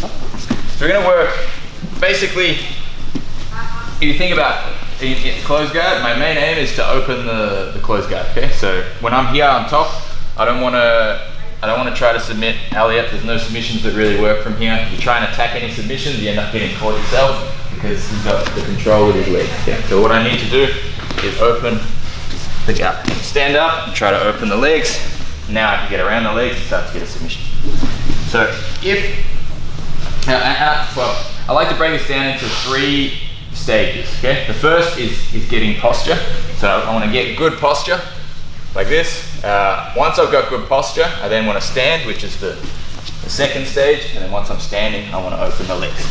So we're gonna work, basically, if you think about in close guard, my main aim is to open the close guard, okay? So when I'm here on top, I don't wanna try to submit Elliot. There's no submissions that really work from here. If you try and attack any submissions, you end up getting caught yourself because he's got the control with his legs. Okay? So what I need to do is open the gap. Stand up and try to open the legs. Now I can get around the legs and start to get a submission. So well, I like to break this down into 3 stages, okay? The first is getting posture. So I want to get good posture, like this. Once I've got good posture, I then want to stand, which is the second stage, and then once I'm standing, I want to open the legs.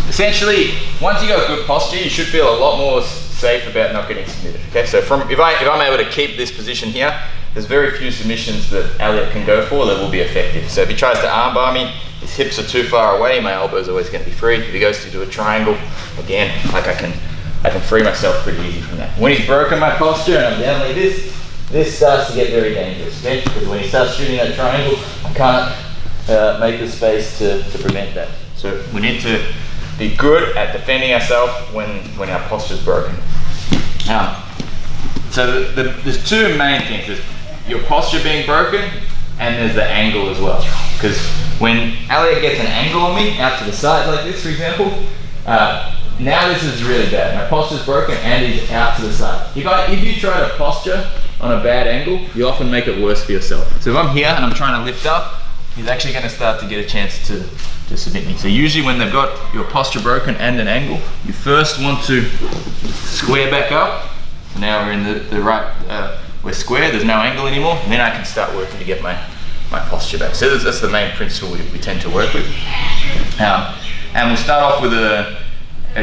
Essentially, once you got good posture, you should feel a lot more safe about not getting submitted, okay? So if I'm able to keep this position here, there's very few submissions that Elliot can go for that will be effective. So if he tries to armbar me, his hips are too far away, my elbow is always going to be free. If he goes to do a triangle, again, like I can free myself pretty easy from that. When he's broken my posture and I'm down like this starts to get very dangerous, okay? Because when he starts shooting that triangle, I can't make the space to prevent that. So we need to be good at defending ourselves when our posture is broken. So there's 2 main things. There's your posture being broken, and there's the angle as well. Because when Elliot gets an angle on me, out to the side like this, for example, now this is really bad. My posture's broken and he's out to the side. If you try to posture on a bad angle, you often make it worse for yourself. So if I'm here and I'm trying to lift up, he's actually going to start to get a chance to submit me. So usually when they've got your posture broken and an angle, you first want to square back up. So now we're in the right, we're square, there's no angle anymore, and then I can start working to get my posture back. So that's the main principle we tend to work with. And we'll start off with a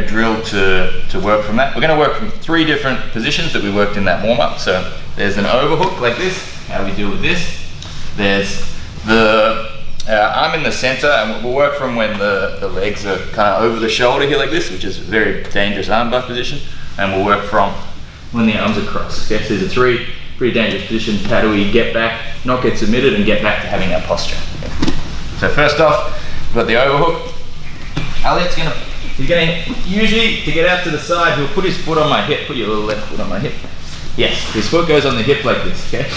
drill to work from that. We're going to work from 3 different positions that we worked in that warm-up. So there's an overhook like this, how we deal with this. There's the arm in the center, and we'll work from when the legs are kind of over the shoulder here like this, which is a very dangerous armbar position. And we'll work from when the arms are crossed. Okay, so these are 3 pretty dangerous positions. How do we get back, not get submitted, and get back to having our posture? Okay. So first off, we've got the overhook. Elliot's he's gonna usually, to get out to the side, he'll put his foot on my hip. Put your little left foot on my hip. Yes, his foot goes on the hip like this, okay?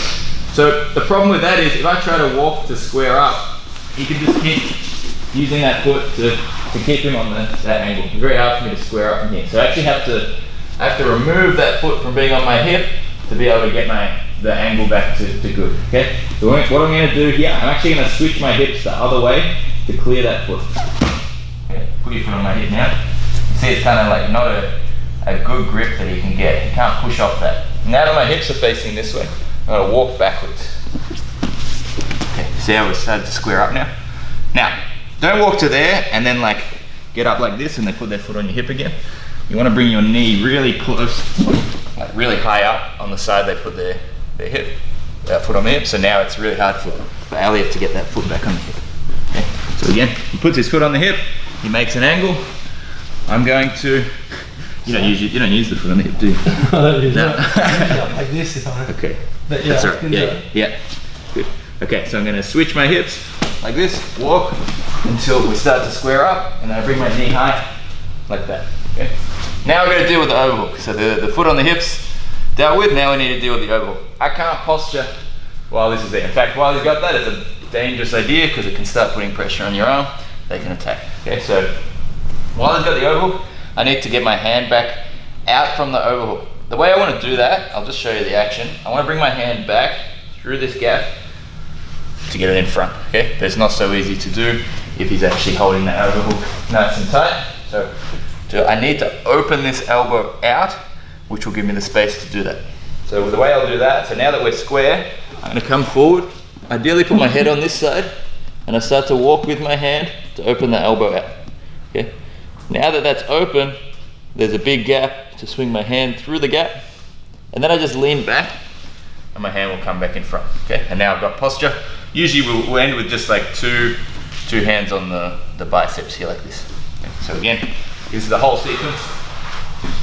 So the problem with that is, if I try to walk to square up, he can just keep using that foot to keep him on that angle. It's very hard for me to square up from here. So I actually have to remove that foot from being on my hip to be able to get the angle back to good, okay? So what I'm gonna do here, I'm actually gonna switch my hips the other way to clear that foot. Okay, put your foot on my hip now. You see it's kind of like not a good grip that you can get. You can't push off that. Now that my hips are facing this way, I'm gonna walk backwards. Okay, see how we're starting to square up now? Now, don't walk to there and then like get up like this and then put that foot on your hip again. You want to bring your knee really close, like really high up on the side they put their hip, that foot on the hip. So now it's really hard for Elliot to get that foot back on the hip. Okay. So again, he puts his foot on the hip, he makes an angle. I'm going to, you don't use the foot on the hip, do you? I don't use that. Like this if I. Okay. But yeah, that's all right. Yeah. Good. Okay, so I'm going to switch my hips like this, walk until we start to square up, and then I bring my knee high like that. Okay. Now we're going to deal with the overhook. So the foot on the hips dealt with, now we need to deal with the overhook. I can't posture while this is there. In fact, while he's got that, it's a dangerous idea because it can start putting pressure on your arm. They can attack. Okay, so while he's got the overhook, I need to get my hand back out from the overhook. The way I want to do that, I'll just show you the action. I want to bring my hand back through this gap to get it in front. Okay, but it's not so easy to do if he's actually holding that overhook nice and tight. So I need to open this elbow out, which will give me the space to do that. So the way I'll do that, so now that we're square, I'm going to come forward, ideally put my head on this side, and I start to walk with my hand to open the elbow out. Okay. Now that that's open, there's a big gap to swing my hand through the gap, and then I just lean back, and my hand will come back in front. Okay. And now I've got posture. Usually we'll end with just like two hands on the biceps here like this. Okay. So again, this is the whole sequence.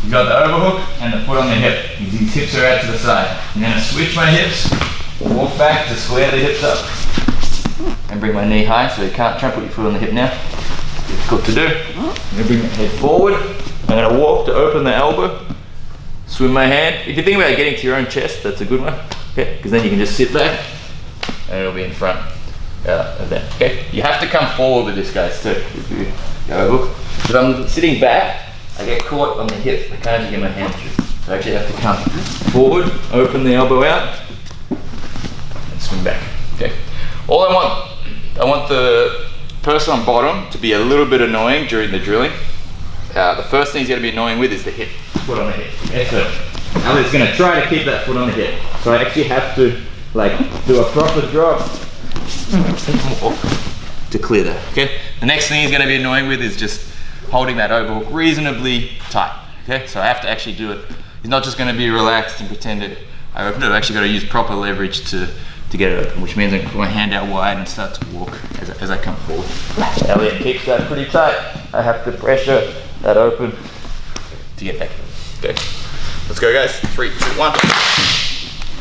You've got the overhook and the foot on the hip. These hips are out to the side. I'm going to switch my hips, walk back to square the hips up. and bring my knee high so you can't try and put your foot on the hip now. Difficult to do. I'm gonna bring my head forward. I'm gonna walk to open the elbow, swim my hand. If you think about getting to your own chest, that's a good one, okay? Because then you can just sit back and it'll be in front of them, okay? You have to come forward with this, guys, too. If you overhook. If I'm sitting back, I get caught on the hip. I can't actually get my hand through. So I actually have to come forward, open the elbow out, and swim back, okay? All I want the person on bottom to be a little bit annoying during the drilling. The first thing he's going to be annoying with is the hip, foot on the hip. Okay, so Ali's going to try to keep that foot on the hip. So I actually have to like do a proper drop to clear that. Okay. The next thing he's going to be annoying with is just holding that overhook reasonably tight. Okay. So I have to actually do it. He's not just going to be relaxed and pretend that I opened it. I've actually got to use proper leverage to get it open, which means I can put my hand out wide and start to walk as I come forward. Elliot keeps that pretty tight. I have to pressure that open to get back in. Okay, let's go, guys. 3, 2, 1.